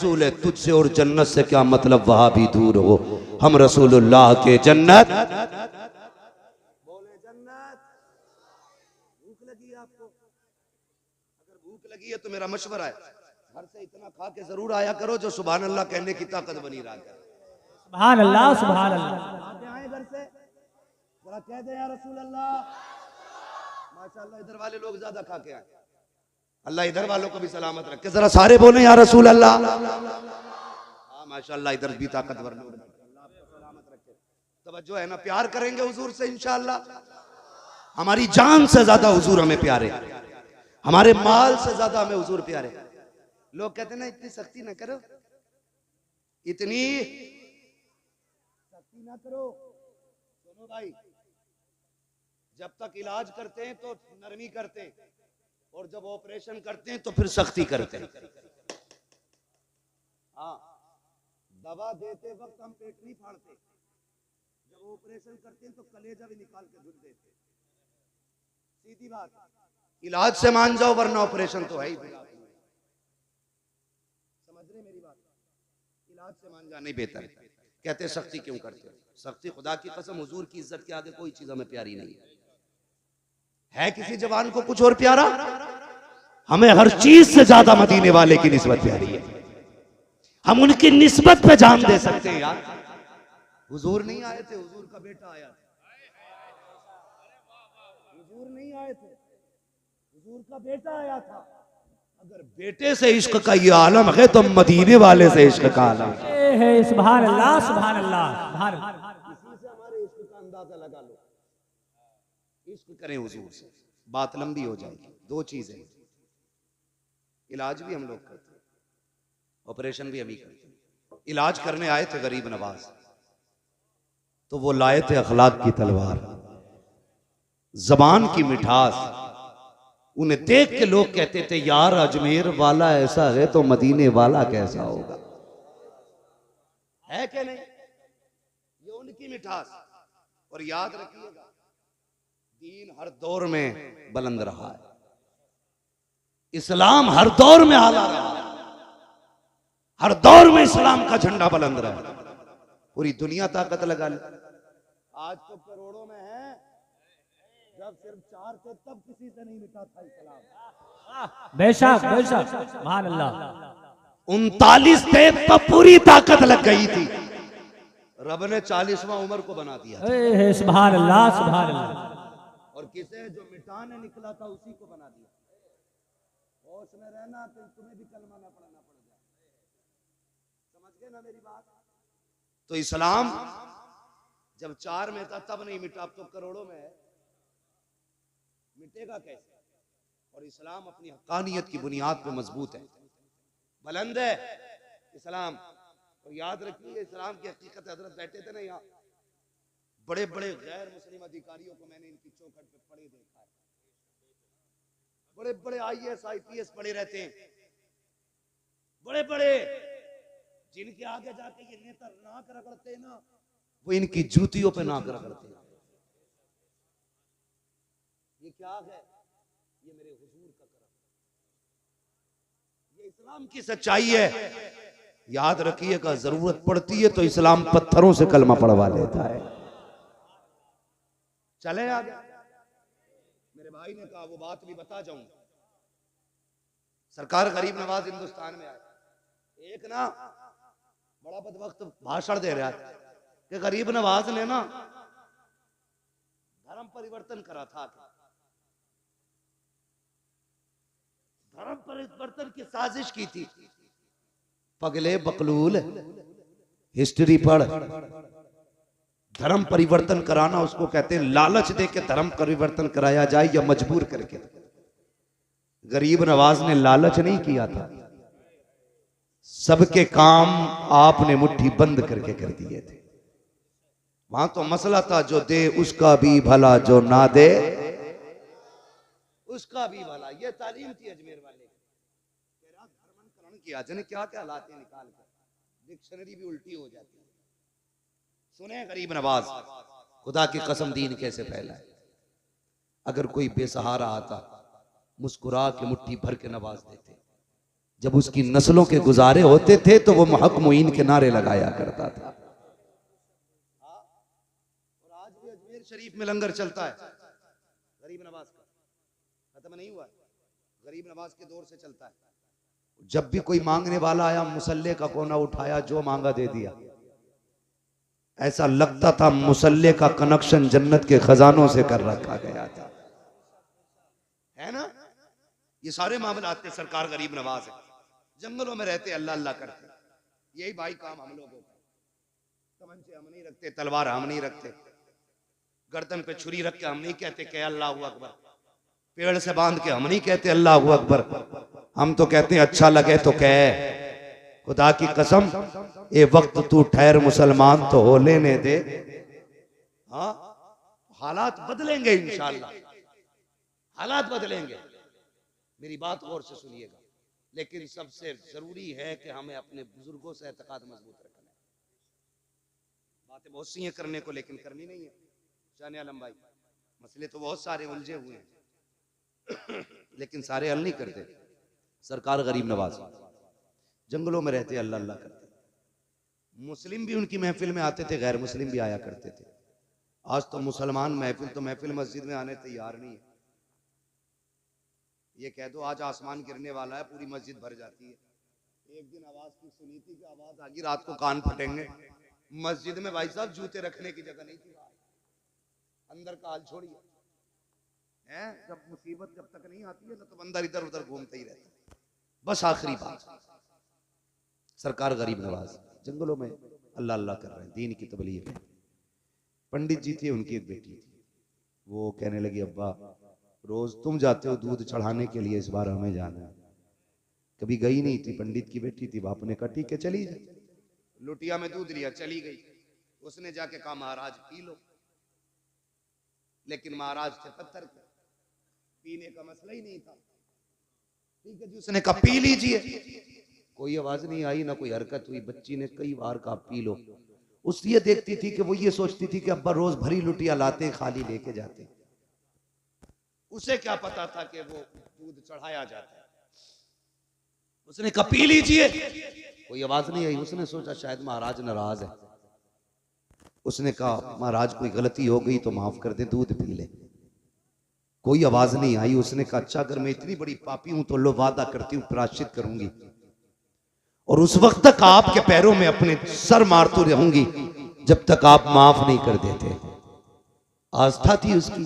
रसूल है तुझसे और जन्नत से क्या मतलब, वहां भी दूर हो, हम रसूलुल्लाह के जन्नत। बोले जन्नत। भूख लगी है आपको? अगर भूख लगी है तो मेरा मशवरा है, घर से इतना खा के जरूर आया करो जो सुभान अल्लाह कहने की ताकत बनी रहा करे। सुभान अल्लाह सुभान अल्लाह। आए घर से जरा कह दे या रसूल अल्लाह। माशाअल्लाह इधर वाले लोग ज्यादा खा के आए, अल्लाह इधर वालों को भी सलामत रखे। जरा सारे बोले या रसूल अल्लाह। हाँ माशाअल्लाह इधर भी ताकतवर लोग, अल्लाह आपको सलामत रखे। तवज्जो है ना, प्यार करेंगे हुजूर से इंशाअल्लाह। हमारी जान से ज्यादा हुजूर हमें प्यारे, हमारे माल से ज्यादा हमें हुजूर प्यारे। लोग कहते ना इतनी सख्ती ना करो, इतनी सख्ती ना करो। सुनो भाई, जब तक इलाज करते हैं तो नरमी करते हैं, और जब ऑपरेशन करते हैं तो फिर सख्ती करते हैं। हाँ, दवा देते वक्त हम पेट नहीं फाड़ते, जब ऑपरेशन करते हैं तो कलेजा भी निकाल के धुल देते। सीधी बात, इलाज से मान जाओ वरना ऑपरेशन तो है ही। समझ रहे मेरी बात? इलाज से मान जाना नहीं बेहतर। कहते सख्ती क्यों करते हो? सख्ती खुदा की कसम हुजूर की इज्जत के आगे कोई चीज हमें प्यारी नहीं है। किसी जवान को कुछ और प्यारा? हमें हर चीज से ज्यादा मदीने वाले की निस्बत प्यारी है। हम उनकी निस्बत पे जान दे सकते हैं यार। हुजूर नहीं आए थे, हुजूर का बेटा आया था। हुजूर नहीं आए थे, हुजूर का बेटा आया था। अगर बेटे से इश्क का ये आलम है तो मदीने वाले से इश्क का आलम है। सुभान अल्लाह सुभान अल्लाह सुभान अल्लाह। इसी से हमारे इश्क का अंदाजा लगा लो। इश्क करें हुजूर से, बात लंबी हो जाएगी। दो चीजें, इलाज भी हम लोग करते हैं, ऑपरेशन भी हम ही करते हैं। इलाज करने आए थे गरीब नवाज, तो वो लाए थे अखलाक की तलवार, जबान की मिठास। उन्हें देख के लोग कहते थे यार अजमेर वाला ऐसा है तो मदीने वाला कैसा होगा। है क्या नहीं? ये उनकी मिठास। और याद रखिएगा, दीन हर दौर में बुलंद रहा है, इस्लाम हर दौर में आला रहा है, हर दौर में इस्लाम का झंडा बुलंद रहा। पूरी दुनिया ताकत लगा ले। आज तो करोड़ों में है, जब सिर्फ 4 थे तब किसी से नहीं मिटा था इस्लाम। बेशक बेशक सुभान अल्लाह। 39 थे तब पूरी ताकत लग गई थी। रब ने 40वां उम्र को बना दिया। सुभान अल्लाह सुभान अल्लाह। और किसे जो मिटाने निकला था उसी को बना दिया। होश में रहना तो तुम्हें भी कलमा ना पढ़ना पड़ जाए। समझ गए ना मेरी बात? तो इस्लाम जब 4 में था तब नहीं मिटा, अब तो करोड़ों में है, मिटेगा कैसे? और इस्लाम अपनी हक्कानियत की बुनियाद पे मजबूत है, बुलंद है इस्लाम। और याद रखिए इस्लाम की हकीकत, हजरत बैठे थे ना यहाँ, बड़े बड़े गैर मुस्लिम अधिकारियों को मैंने इनकी चौखट पे पड़े देखा है। बड़े बड़े IAS IPS पड़े रहते हैं, बड़े बड़े, जिनके आगे जाके ये नेता नाक रगड़ते हैं ना, वो इनकी जूतियों पे नाक रगड़ते हैं। ये क्या है? ये मेरे हुजूर का करम, ये इस्लाम की सच्चाई है। याद रखिएगा, जरूरत पड़ती है तो इस्लाम पत्थरों से कलमा पढ़वा लेता है। चले आगे। मेरे भाई ने कहा वो बात भी बता जाऊं। सरकार गरीब नवाज हिंदुस्तान में आए, एक ना बड़ा बदबख्त भाषण दे रहा है कि गरीब नवाज ने ना धर्म परिवर्तन करा था, धर्म परिवर्तन की साजिश की थी। पगले बकलूल, हिस्ट्री पढ़। धर्म परिवर्तन कराना उसको कहते हैं लालच दे के धर्म परिवर्तन कराया जाए या मजबूर करके। गरीब नवाज ने लालच नहीं किया था, सबके काम आपने मुट्ठी बंद करके कर दिए थे। वहां तो मसला था जो दे उसका भी भला, जो ना दे उसका भी भला। ये तालीम थी अजमेर वाले। धर्मांतरण किया जाने क्या क्या लाते निकाल कर, डिक्शनरी भी उल्टी हो जाती है। सुने गरीब नवाज, खुदा की कसम दीन कैसे फैला है। अगर कोई बेसहारा आता, मुस्कुरा के मुट्ठी भर के नवाज देते, जब उसकी नस्लों के गुजारे होते थे तो वो हक मुईन के नारे लगाया करता था। और आज भी अजमेर शरीफ में लंगर चलता है, गरीब नवाज का खत्म नहीं हुआ है, गरीब नवाज के दौर से चलता है। जब भी कोई मांगने वाला आया मुसल्ले का कोना उठाया, जो मांगा दे दिया। ऐसा लगता था मुसल्ले का कनेक्शन जन्नत के खजानों से कर रखा गया था, है ना। ये सारे मामले आते सरकार गरीब नवाज है। जंगलों में रहते अल्लाह अल्लाह करते, यही भाई काम हम लोगों का। तमंचे हम नहीं रखते, तलवार हम नहीं रखते, गर्दन पे छुरी रख के हम नहीं कहते कि अल्लाह अकबर, पेड़ से बांध के हम नहीं कहते अल्लाह अकबर, हम तो कहते हैं अच्छा लगे तो कह। खुदा की कसम, ये वक्त तू ठहर मुसलमान तो हो लेने दे। हाँ, हालात बदलेंगे इंशाअल्लाह, हालात बदलेंगे। मेरी बात गौर से सुनिएगा। लेकिन सबसे जरूरी है कि हमें अपने बुजुर्गों से एतकाद मजबूत रखना है। बातें बहुत सी हैं करने को, लेकिन करनी नहीं है। शान आलम भाई, मसले तो बहुत सारे उलझे हुए हैं लेकिन सारे हल नहीं करते। सरकार गरीब नवाज जंगलों में रहते अल्लाह अल्लाह करते, मुस्लिम भी उनकी महफिल में आते थे, गैर मुस्लिम भी आया करते थे। आज तो मुसलमान महफिल मस्जिद में आने तैयार नहीं है। ये कह दो आज आसमान गिरने वाला है, पूरी मस्जिद भर जाती है। एक दिन आवाज की सुनी थी कि आवाज आगी, रात को कान फटेंगे। मस्जिद में भाई साहब जूते रखने की जगह नहीं थी, अंदर का हाल छोड़िए। जब मुसीबत जब तक नहीं आती है ना, तो बंदर इधर उधर घूमते ही रहता है। बस आखिरी बात, सरकार गरीब नवाज जंगलों में अल्लाह अल्लाह कर रहे हैं, दीन की तबलीग है। पंडित जी थे, उनकी एक बेटी थी, वो कहने लगी अब्बा रोज तुम जाते हो दूध चढ़ाने के लिए, इस बार हमें जाना है। कभी गई नहीं थी, पंडित की बेटी थी। बाप ने कहा ठीक है चली जाए। लुटिया में दूध लिया, चली गई। उसने जाके कहा महाराज पी लो, लेकिन महाराज थे पत्थर के, पीने का मसला ही नहीं था। ठीक है जी, उसने कहा पी लीजिए। कोई आवाज नहीं आई, ना कोई हरकत हुई। बच्ची ने कई बार कहा पी लो। उस ये देखती थी कि वो ये सोचती थी कि अब्बा रोज भरी लुटिया लाते, खाली लेके जाते। उसे क्या पता था कि वो दूध चढ़ाया जाता है। उसने कहा पी लीजिए, कोई आवाज नहीं आई। उसने सोचा शायद महाराज नाराज है। उसने कहा महाराज कोई गलती हो गई तो माफ कर दे, दूध पी ले। कोई आवाज नहीं आई। उसने कहा अच्छा अगर मैं इतनी बड़ी पापी हूं तो लो वादा करती हूं प्रायश्चित करूंगी, और उस वक्त तक आपके पैरों में अपने सर मारती रहूंगी जब तक आप माफ नहीं कर देते। आस्था थी उसकी,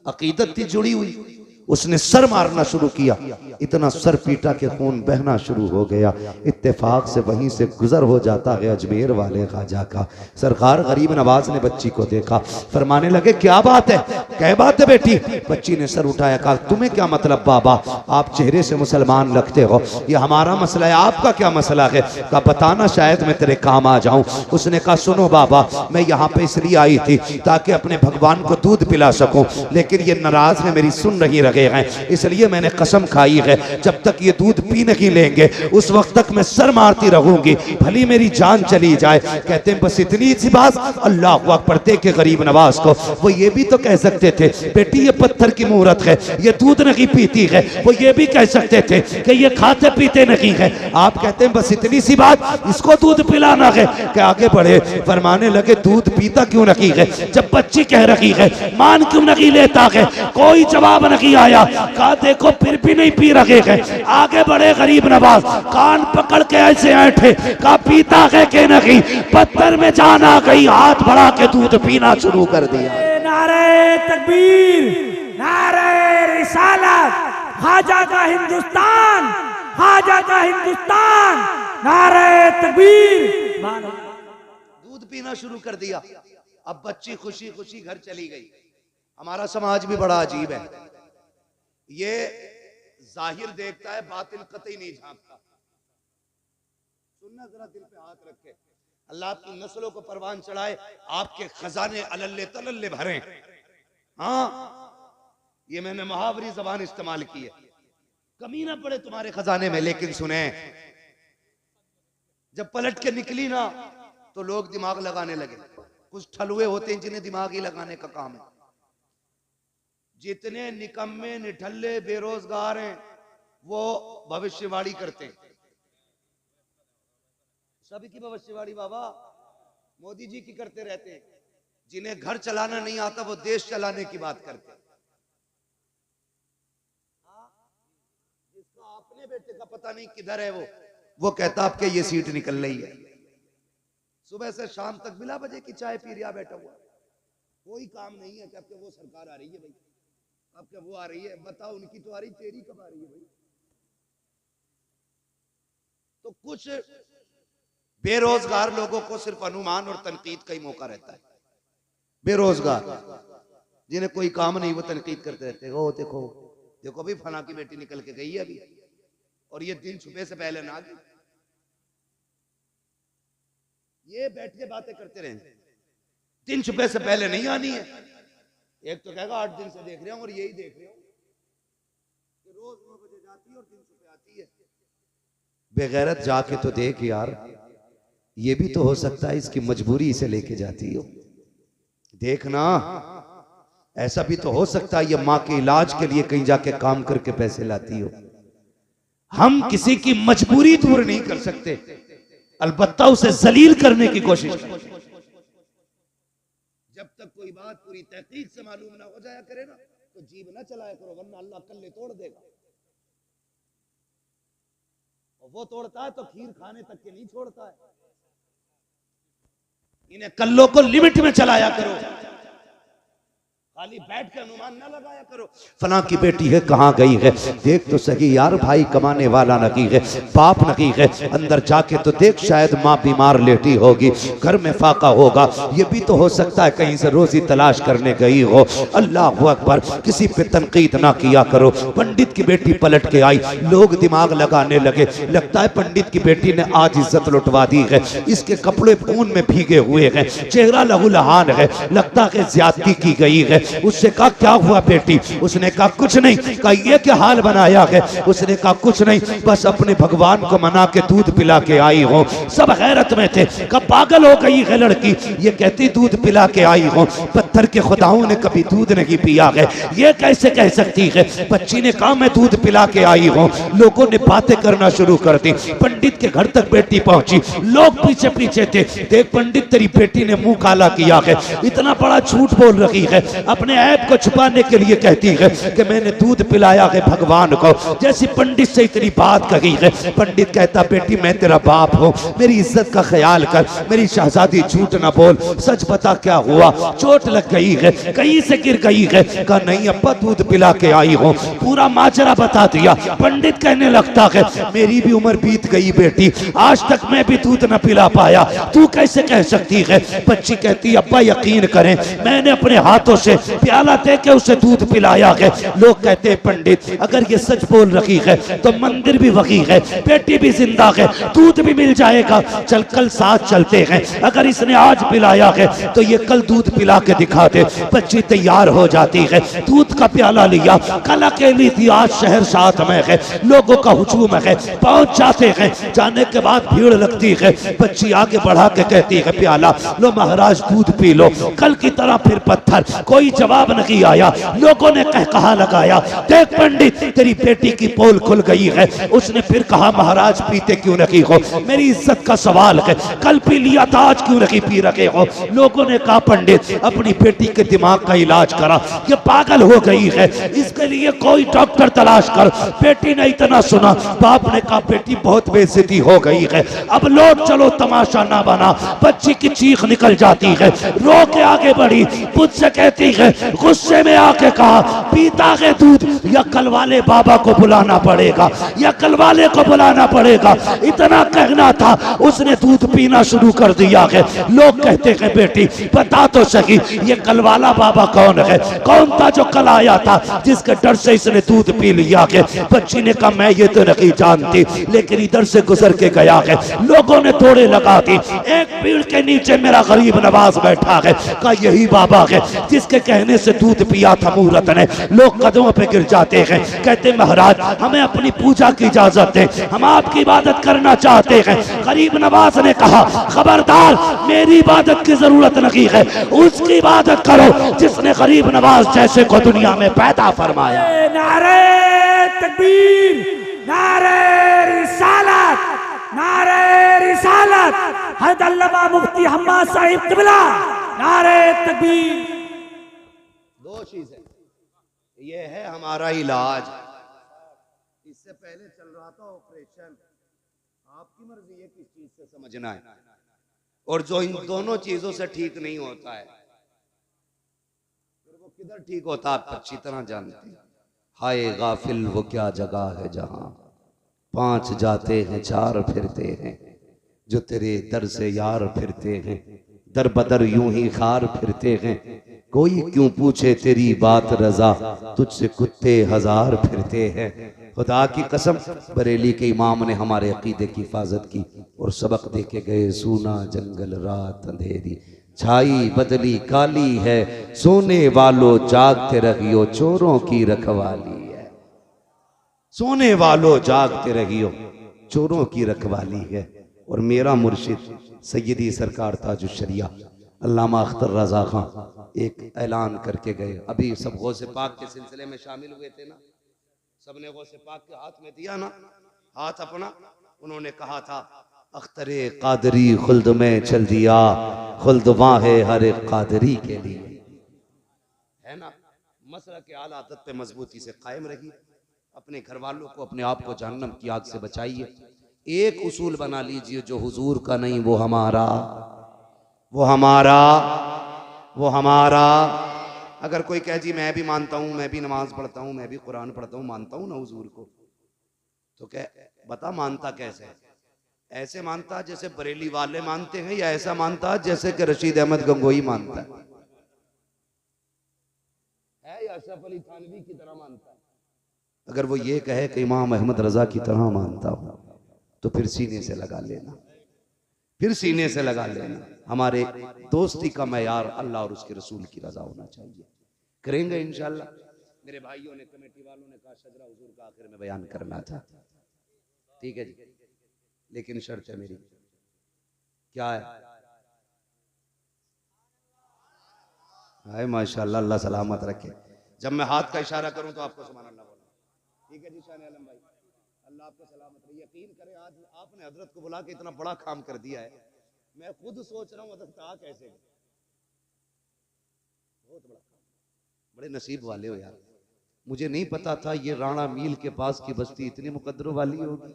अकीदत थी जुड़ी हुई। उसने सर मारना शुरू किया, इतना सर पीटा कि खून बहना शुरू हो गया। इत्तेफाक से वहीं से गुजर हो जाता है अजमेर वाले ख्वाजा का। सरकार गरीब नवाज ने बच्ची को देखा, फरमाने लगे क्या बात है, क्या बात है बेटी। बच्ची ने सर उठाया, कहा तुम्हें क्या मतलब बाबा, आप चेहरे से मुसलमान लगते हो, ये हमारा मसला है, आपका क्या मसला है। कहा बताना शायद मैं तेरे काम आ जाऊं। उसने कहा सुनो बाबा, मैं यहाँ पे इसलिए आई थी ताकि अपने भगवान को दूध पिला सकूं, लेकिन ये नाराज है, मेरी सुन नहीं रहे हैं, इसलिए मैंने कसम खाई है जब तक ये दूध पी नहीं लेंगे उस वक्त तक मैं सर मारती रहूंगी, भली मेरी जान चली जाए। कहते हैं बस इतनी सी बात। अल्लाह अकबर के गरीब नवाज को वो ये भी तो कह सकते थे बेटी ये पत्थर की मूरत है, ये दूध नहीं पीती है। वो ये भी कह सकते थे कि ये खाते पीते नहीं है। आप कहते हैं बस इतनी सी बात, इसको दूध पिलाना है। कि आगे बढ़े, फरमाने लगे दूध पीता क्यों नहीं है, जब बच्ची कह रही है मान क्यों नहीं लेता है। कोई जवाब नहीं आया। कहा देखो फिर भी नहीं पी रहे हैं। आगे बढ़े गरीब नवाज, कान पकड़ के ऐसे ऐठे, कहा पीता है कि नहीं। पत्थर में जान आ गई, हाथ बढ़ा के दूध पीना शुरू कर दिया। नारे तकबीर, नारे रिसालत, ख्वाजा का हिंदुस्तान, ख्वाजा का हिंदुस्तान, नारे तकबीर। दूध पीना शुरू कर दिया। अब बच्ची खुशी खुशी घर चली गई। हमारा समाज भी बड़ा अजीब है, ये जाहिर देखता है, बातिन कतई नहीं झांकता। सुनना जरा दिल पे हाथ रखे, अल्लाह आपकी नस्लों को परवान चढ़ाए, आपके खजाने अलल्ले तलल्ले भरे। हाँ, ये मैंने मुहावरी जबान इस्तेमाल की है, कमी ना पड़े तुम्हारे खजाने में। लेकिन सुने, जब पलट के निकली ना तो लोग दिमाग लगाने लगे। कुछ ठलुए होते हैं जिन्हें दिमाग ही लगाने का काम है। जितने निकम्मे निठल्ले बेरोजगार हैं वो भविष्यवाणी करते हैं। सभी की भविष्यवाणी बाबा मोदी जी की करते रहते हैं। जिन्हें घर चलाना नहीं आता वो देश चलाने की बात करते हैं। जिसका अपने बेटे का पता नहीं किधर है वो कहता आपके ये सीट निकल रही है। सुबह से शाम तक बिना बजे की चाय पी रिया बैठा हुआ, कोई काम नहीं है कि आपके वो सरकार आ रही है भाई, आपके वो आ रही है, बताओ उनकी तो आ रही, तेरी कब आ रही है भाई। तो कुछ बेरोजगार लोगों को सिर्फ अनुमान और तनकीद का ही मौका रहता है। बेरोजगार जिन्हें कोई काम नहीं वो तनकीद करते रहते हैं। ओ देखो देखो भाई फला की बेटी निकल के गई है अभी, और ये दिन छुपे से पहले ना गई। ये बैठ के बातें करते रहे, दिन छुपे से पहले नहीं आनी है। एक तो कहेगा 8 दिन से देख रहा हूं, और यही देख रहा हूं कि रोज 9 बजे जाती है और दिन छुपे आती है। बेगैरत जाके तो देख यार, ये भी तो हो सकता है इसकी मजबूरी इसे लेके जाती हो। देखना ऐसा भी तो हो सकता है ये माँ के इलाज के लिए कहीं जाके काम करके पैसे लाती हो। हम किसी की मजबूरी दूर नहीं कर सकते, अलबत्ता उसे जलील करने की कोशिश करें। जब तक कोई बात पूरी तहकीक से मालूम ना हो जाया करे ना, तो जीभ ना चलाया करो, वरना अल्लाह कल्ले तोड़ देगा। और वो तोड़ता है तो खीर खाने तक के नहीं छोड़ता है। इन्हें कल्लों को लिमिट में चलाया करो, खाली बैठ के अनुमान ना लगाया करो। फला की बेटी है कहाँ गई है, देख तो सही यार, भाई कमाने वाला नहीं है, बाप नहीं है, अंदर जाके तो देख, शायद माँ बीमार लेटी होगी, घर में फाका होगा, ये भी तो हो सकता है कहीं से रोजी तलाश करने गई हो। अल्लाह अकबर, किसी पे तनकीद ना किया करो। पंडित की बेटी पलट के आई, लोग दिमाग लगाने लगे, लगता है पंडित की बेटी ने आज इज्जत लुटवा दी है, इसके कपड़े खून में भीगे हुए हैं, चेहरा लहूलुहान है, लगता है ज्यादती की गई है। उससे कहा क्या हुआ बेटी, उसने कहा कुछ नहीं। कहा ये क्या हाल बनाया है, उसने कहा कुछ नहीं, बस अपने भगवान को मना के दूध पिला के आई हो। सब हैरत में थे, कब पागल हो गई है लड़की, ये कहती दूध पिला के आई हो, पत्थर के खुदाओं ने कभी दूध नहीं पिया है, ये कैसे कह सकती है। बच्ची ने कहा मैं दूध पिला के आई हूँ। लोगों ने बातें करना शुरू कर दी, पंडित के घर तक बेटी पहुंची, लोग पीछे पीछे थे, देख पंडित तेरी बेटी ने मुंह काला किया है, इतना बड़ा झूठ बोल रही है, अपने ऐप को छुपाने के लिए कहती है कि मैंने दूध पिलाया है भगवान को। जैसी पंडित से इतनी बात कही है, पंडित कहता बेटी मैं तेरा बाप हूँ, मेरी इज्जत का ख्याल कर, मेरी शहजादी झूठ ना बोल, सच बता क्या हुआ, चोट लग गई है, कहीं से गिर गई है। कहा नहीं अब्बा दूध पिला के आई हूँ, पूरा माजरा बता दिया। पंडित कहने लगता है मेरी भी उम्र बीत गई बेटी, आज तक मैं भी दूध न पिला पाया, तू कैसे कह सकती है। बच्ची कहती अब्बा यकीन करें, मैंने अपने हाथों से प्याला दे के उसे दूध पिलाया है। लोग कहते हैं पंडित अगर ये सच बोल रही है तो मंदिर भी वही है, बेटी भी जिंदा है, दूध भी मिल जाएगा, चल कल साथ चलते हैं, अगर इसने आज पिलाया है तो ये कल दूध पिला के दिखा दे। बच्ची तैयार हो जाती है, दूध का प्याला लिया, कल अकेली थी, आज शहर साथ में है, लोगों का हुजूम है, पहुंच जाते हैं, जाने के बाद भीड़ लगती है। बच्ची आगे बढ़ा के कहती है प्याला लो महाराज दूध पी लो। कल की तरह फिर पत्थर, कोई जवाब नहीं आया। लोगों ने कहा लगाया देख पंडित तेरी बेटी की पोल खुल गई है। उसने फिर कहा महाराज पीते क्यों नहीं हो, मेरी इज्जत का सवाल है, कल पी लिया था आज क्यों नहीं पी रहे हो। लोगों ने कहा पंडित अपनी बेटी के दिमाग का इलाज करा, ये पागल हो गई है, इसके लिए कोई डॉक्टर तलाश कर। बेटी ने इतना सुना, बाप ने कहा बेटी बहुत बेइज्जती हो गई है, अब लौट चलो तमाशा ना बना। बच्ची की चीख निकल जाती है, रो के आगे बढ़ी, मुझसे कहती है गुस्से में आके कहा पीता है दूध या कल वाले बाबा को बुलाना पड़ेगा, या कल वाले को बुलाना पड़ेगा। इतना कहना था, उसने दूध पीना शुरू कर दिया है। लोग कहते हैं बेटी बता तो सही ये कल वाला बाबा कौन है, कौन था जो कल आया था जिसके डर से इसने दूध पी लिया है। बच्ची ने कहा मैं ये तो नहीं जानती, लेकिन इधर से गुजर के गया है। लोगों ने तोड़े लगा दी, एक पेड़ के नीचे मेरा गरीब नवाज बैठा है, कहा यही बाबा है जिसके कहने से दूध पिया था मुहूर्त ने। लोग कदमों पे गिर जाते हैं, कहते महाराज हमें अपनी पूजा की इजाजत है, हम आपकी इबादत करना चाहते हैं। गरीब नवाज ने कहा खबरदार मेरी इबादत की जरूरत नहीं है, उसकी इबादत करो जिसने गरीब नवाज जैसे को दुनिया में पैदा फरमाया। नारे तकबीर, नारे रिसालत, नारे रिसालत। हज़रत अल्लामा मुफ्ती हम्माद साहिब क़िबला। नारे तकबीर। दो चीजें, ये है हमारा इलाज। इससे पहले चल रहा था ऑपरेशन, आपकी मर्जी है किस चीज से समझना है। और जो इन दोनों चीजों से ठीक नहीं होता है फिर वो किधर ठीक होता है आप अच्छी तरह जानते हैं। हाय गाफिल वो क्या जगह है जहां पांच जाते हैं चार फिरते हैं, जो तेरे दर से यार फिरते हैं दर बदर यूं ही खार फिरते हैं। कोई क्यों पूछे तेरी बात रजा, तुझसे कुत्ते हजार फिरते हैं। खुदा की कसम बरेली के इमाम ने हमारे अकीदे की हिफाजत की और सबक दे के गए। सूना जंगल रात अंधेरी छाई बदली काली है, सोने वालों जागते रहियो चोरों की रखवाली है। सोने वालों जागते रहियो चोरों की रखवाली है। और मेरा मुर्शिद सैयदी सरकार ताजुश्शरिया अल्लामा अख्तर रजा खां एक ऐलान करके गए। अभी सब गौसे पाक के सिलसिले में शामिल हुए थे ना, सबने गौसे पाक के हाथ में दिया ना हाथ अपना। उन्होंने कहा था अख्तरे कादरी खुल्द में चल दिया, खुल्द वहाँ है हर एक कादरी के लिए। है ना, मसला के आला आदत पे मजबूती से कायम रहिए, अपने घर वालों को अपने आप को जहन्नम की आग से बचाइए। एक उसूल बना लीजिए, जो हुजूर का नहीं वो हमारा, वो हमारा, वो हमारा। अगर कोई कहे जी मैं भी मानता हूं, मैं भी नमाज पढ़ता हूं, मैं भी कुरान पढ़ता हूं, मानता हूं ना हुजूर को, तो क्या बता मानता कैसे है? ऐसे मानता जैसे बरेली वाले मानते हैं, या ऐसा मानता जैसे कि रशीद अहमद गंगोई मानता है या अशरफ अली थानवी की तरह मानता है? अगर वो ये कहे कि इमाम अहमद रजा की तरह मानता हूं, तो फिर सीने से लगा लेना, फिर सीने से लगा लेना। हमारे दोस्ती का मैयार अल्लाह और उसके रसूल की रजा होना चाहिए। करेंगे इंशाल्लाह। मेरे भाइयों ने, कमेटी वालों ने कहा शजरा हुजूर का आखिर में बयान करना था, ठीक है जी, लेकिन शर्त है मेरी, क्या है? हाय माशाल्लाह, अल्लाह सलामत रखे। जब मैं हाथ का इशारा करूं तो आपको सुभान अल्लाह बोलना, ठीक है जी? शान आलम भाई, अल्लाह आपको सलामत रहे। यकीन करें आज आपने हजरत को बुला के इतना बड़ा काम कर दिया है, मैं खुद सोच रहा हूँ हजरत आ कैसे गए। बहुत बड़ा काम, बड़े नसीब वाले हो यार। मुझे नहीं पता था ये राणा मील के पास की बस्ती इतनी मुकद्दरों वाली होगी।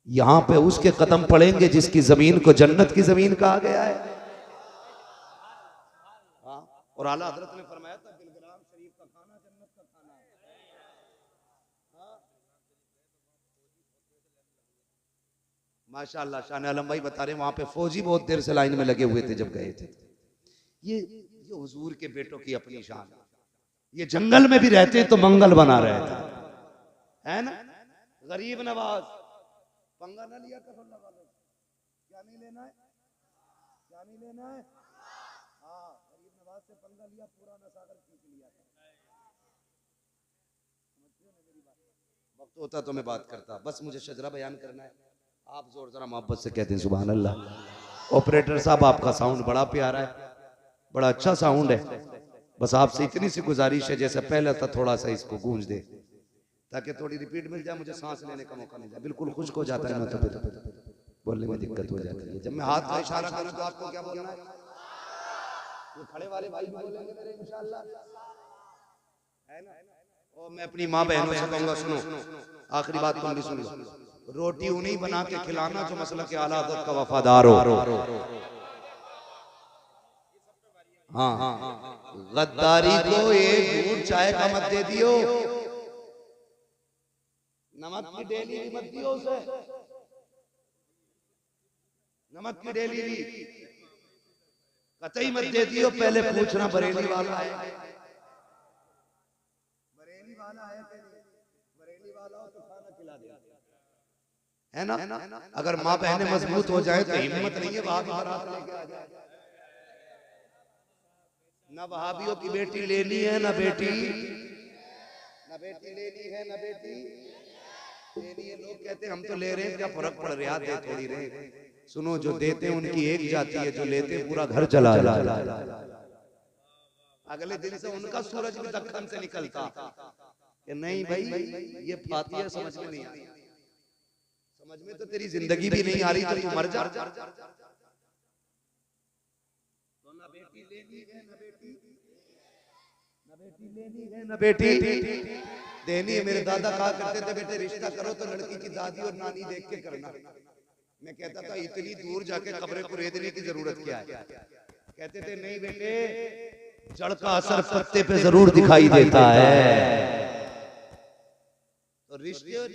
यहाँ पे उसके कदम पड़ेंगे जिसकी जमीन को जन्नत की जमीन कहा गया है। हाँ, और आला हजरत ने फरमाया था बिलग्राम शरीफ का खाना जन्नत का खाना है। माशाअल्लाह, शान आलम भाई बता रहे वहां पे फौजी बहुत देर से लाइन में लगे हुए थे जब गए थे। ये हुजूर के बेटों की अपनी शान, ये जंगल में भी रहते तो मंगल बना रहता है ना। गरीब नवाज पंगा ना लिया कर, क्या नहीं लेना है, क्या नहीं लेना है। हाँ, गरीब नवाज से पंगा लिया, पूरा नसागर खींच लिया था। वक्त होता तो मैं बात करता, बस मुझे शजरा बयान करना है। आप जोर जरा मोहब्बत से कहते हैं सुभान अल्लाह। ऑपरेटर साहब आपका साउंड बड़ा प्यारा है, बड़ा अच्छा साउंड है। बस आपसे इतनी सी गुजारिश है, जैसे पहले था थोड़ा सा इसको गूंज दे, ताकि थोड़ी रिपीट मिल जाए, मुझे सांस लेने का मौका मिल जाए। बिल्कुल खुश्क हो जाता है ना, तो बोलने में दिक्कत हो जाती है। जब मैं हाथ का इशारा करूं तो आपको क्या बोलना है? ये खड़े वाले भाई भी बोलेंगे मेरे इंशाअल्लाह, है ना। और मैं अपनी माँ बहनों से कहूंगा, सुनो आखिरी बात तुम भी सुन लो, रोटी उन्हीं बना के खिलाना जो मसलक के आला हज़रत का वफादार हो। हाँ, गद्दारी को एक घूंट चाय का मत दे दियो, नमक की डेली भी मत दियो उसे, नमक की डेली भी कतई मत दे दियो। पहले पूछना बरेली वाला है, बरेली वाला है, बरेली वाला हो तो खाना खिला दे, है ना। अगर माँ बहनें मजबूत हो जाए तो हिम्मत नहीं है वहां बारात लेके आ जाए। ना वहाबियों की बेटी लेनी है, ना बेटी लेनी है, ना बेटी लेनी है। लोग कहते हैं हम तो ले रहे हैं, क्या फर्क पड़ रहा है, दे थोड़ी रहे। सुनो, जो देते हैं उनकी एक जाति है, जो लेते हैं पूरा घर चला जाए। अगले दिन से उनका सूरज भी दक्कन से निकलता कि नहीं भाई ये फातिहा समझ में नहीं आई, समझ में तो तेरी जिंदगी भी नहीं आ रही तो तू मर जा। तो ना बेटी लेनी है ना बेटी लेनी है ना बेटी देनी है। मेरे दादा कहा करते थे बेटे रिश्ता करो तो लड़की की दादी और नानी देख के करना। मैं कहता था इतनी दूर जाके कब्रें कुरेदने की जरूरत क्या है। कहते थे नहीं बेटे जड़ का असर पत्ते पे जरूर दिखाई देता है। तो रिश्ते और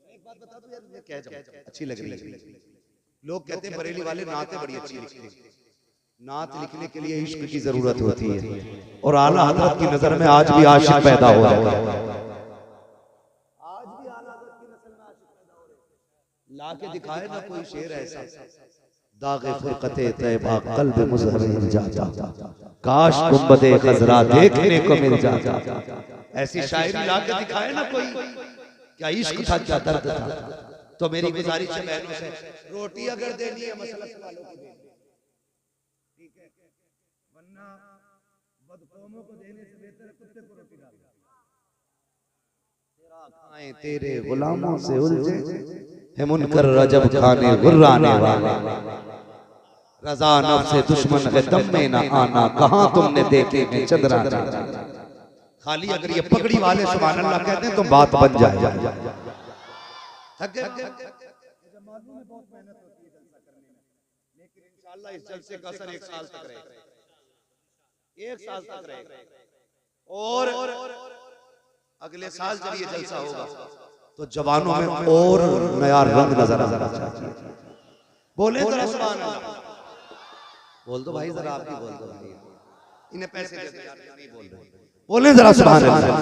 एक बात बता दो यार, मैं कह जाऊं अच्छी लग रही है। लोग कहते हैं बरेली वाले नातें बड़ी अच्छी लिखते हैं। नात लिखने के लिए इश्क की जरूरत होती है और आला हजरत की नजर में आज भी आशिक पैदा हो रहे हैं। आज भी आला हजरत की नस्ल में आशिक पैदा हो रहे हैं। ला के दिखाए ना कोई शेर ऐसा, दागे फुरकते तैबा कल्ब मुज़हर जाता, काश गुंबदे खजरा देखने को मिल जाता। ऐसी शायरी ला के दिखाए ना कोई, क्या इश्क था क्या दर्द था। तो मेरी गुजारिश है बहनों से, रोटी अगर देनी है मसलक वालों को देनी, ठीक है, वरना बदकौमों को देने से बेहतर कुत्ते को रोटी डाल। तेरा खाएं तेरे गुलामों से उलझे है मुनकर रजब खाने गुर्राने वाले, रजा नफ्स से दुश्मन है दम में ना आना, कहां तुमने देखे हैं चंद्रा। खाली अगर ये पगड़ी वाले सुभान अल्लाह कहते हैं तो बात बन जाए। थक गए। मालूम है बहुत मेहनत होती है जलसा करने में, लेकिन इंशाअल्लाह इस जलसे का असर 1 साल तक रहेगा। 1 साल तक रहेगा और अगले साल जब ये जलसा होगा तो जवानों में और नया रंग नजर आना चाहिए। बोले जरा सुभान अल्लाह, बोल दो भाई जरा, आप भी बोल दो भाई, इन्हें पैसे दे दो यार, नहीं बोल रहे, बोले जरा सुभान अल्लाह।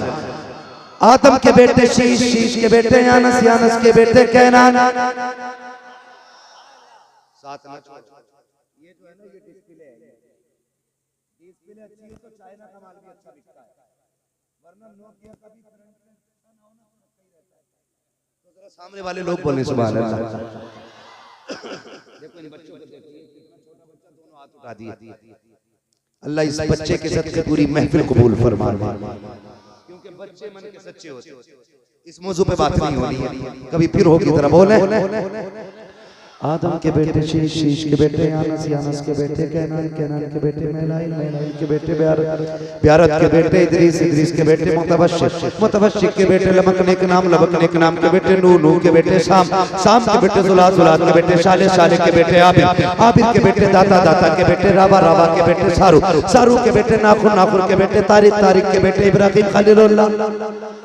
आदम के बेटे शीश, शीश के बेटे यानस, यानस के बेटे कैनान। साथ में ये जो है ना ये डिस्प्ले है, डिस्प्ले अच्छी है तो चाइना का माल भी अच्छा बिकता है, वरना नोकिया का भी करंट अच्छा ना होना तो सही रहता है। तो जरा सामने वाले लोग बोले सुभान अल्लाह। देखो इन बच्चों को देखिए, कितना छोटा बच्चा दोनों हाथ उठा दिए। अल्लाह इस बच्चे के सदके पूरी महफिल कबूल फरमाए, क्योंकि बच्चे मन के सच्चे होते हैं। इस मौजू पे बात नहीं होनी है, कभी फिर होगी तरह बोले। आदम के बेटे शीश, शीश के बेटे यानस, यानस के बेटे कैनान, कैनान के बेटे मैलाइल, मैलाइल के बेटे ब्यारत, ब्यारत के बेटे इदरीस, इदरीस के बेटे मुतवश्शिक, मुतवश्शिक के बेटे लबकने के नाम, लबकने के नाम के बेटे नूह, नूह के बेटे शाम, शाम के बेटे जुलाद, जुलाद के बेटे शाले, शाले के बेटे आबिद, आबिद के बेटे दाता, दाता के बेटे रावा, रावा के बेटे सारू, सारू के बेटे नाखुन, नाखुन के बेटे तारिक, तारिक के बेटे इब्राहिम खलीलुल्लाह,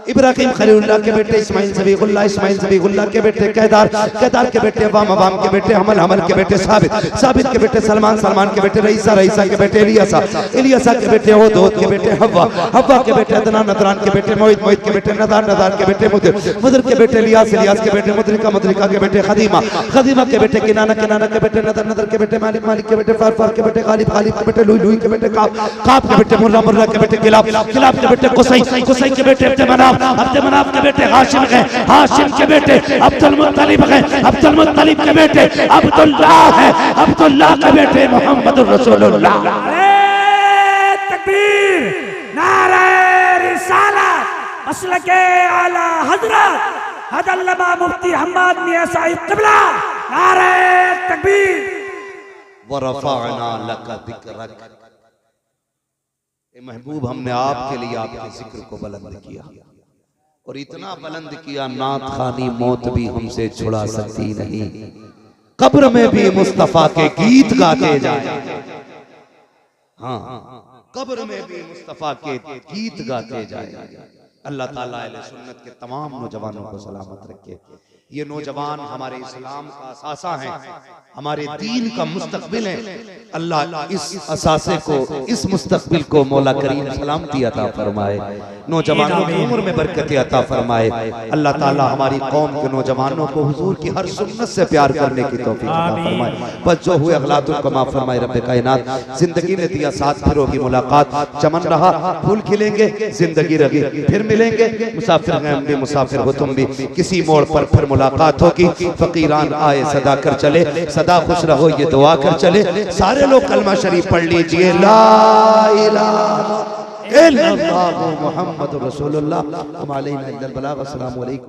इब्राहिम खलीलुल्लाह के बेटे इस्माइल ज़बीहुल्लाह, इस्माइल ज़बीहुल्लाह के बेटे कैदार, कैदार के बेटे अवाम, अवाम के बेटे हमल, हमल के बेटे साबित, साबित के बेटे सलमान, सलमान के बेटे रईसा, रईसा के बेटे इलियासा, इलियासा के बेटे ओद, ओद के बेटे हव्वा, हव्वा के बेटे अदनान, अदनान के बेटे मोहित, मोहित के बेटे नदान, नदान के बेटे मुदर, मुदर के बेटे इलियास, इलियास के बेटे मुदरिका, मुदरिका के बेटे खदीमा, खदीमा के बेटे किनाना, किनाना के बेटे नदर, नदर के बेटे मालिक, मालिक के बेटे फार, फार के बेटे गालिब, गालिब के बेटे लुई, लुई के बेटे काब, काब के बेटे मुर्रा, मुर्रा के बेटे किलाब, किलाब के बेटे कुसै, कुसै के बेटे अब्द मनाफ, अब्द मनाफ के बेटे हाशिम है, हाशिम के बेटे अब्दुल मुत्तलिब है, अब्दुल मुत्तलिब के बेटे अब्दुल्लाह है, अब्दुल्लाह के बेटे मोहम्मद रसूलुल्लाह। नारे तकबीर, नारे रिसालत, मसलके आला हजरत हजल्लमा मुफ्ती हम्माद मियां साहिब क़िबला, नारे तकबीर। व रफ़अना लका ज़िक्रक, ए महबूब हमने आपके लिए आपके जिक्र को बुलंद किया और इतना बुलंद किया नात खानी मौत भी हमसे छुड़ा सकती नहीं, कब्र में भी मुस्तफा के गीत गाते जाए। हाँ, कब्र में भी मुस्तफा के गीत गाते जाए। अल्लाह ताला अहले सुन्नत के तमाम नौजवानों को सलामत रखे। ये नौजवान हमारे इस्लाम का असासा है, हमारे दीन का मुस्तकबिल है। अल्लाह इस असासे को, इस मुस्तकबिल को मौला करीम सलामती अता फरमाए, नौजवानों की उम्र में बरकत अता फरमाए। अल्लाह ताला हमारी कौम के नौजवानों को हुजूर की हर सुन्नत से प्यार करने की तौफीक अता फरमाए। बस जो हुए अखलाकुल को माफ फरमाए रब्बे कायनात। जिंदगी ने दिया साथ, फिर होगी मुलाकात, चमन रहा फूल खिलेंगे, जिंदगी रही फिर मिलेंगे, मुसाफिर हैं हम भी, मुसाफिर हो तुम भी, किसी मोड़ पर फिर मुलाकात होगी। फकीरान आए सदा कर चले, सदा खुश रहो ये दुआ कर चले। सारे लोग कलमा शरीफ पढ़ लीजिए, ला इलाहा इल्लल्लाहु मुहम्मदुर रसूलुल्लाह व मा अलैना इल्लल बलाग। अस्सलामु अलैकुम।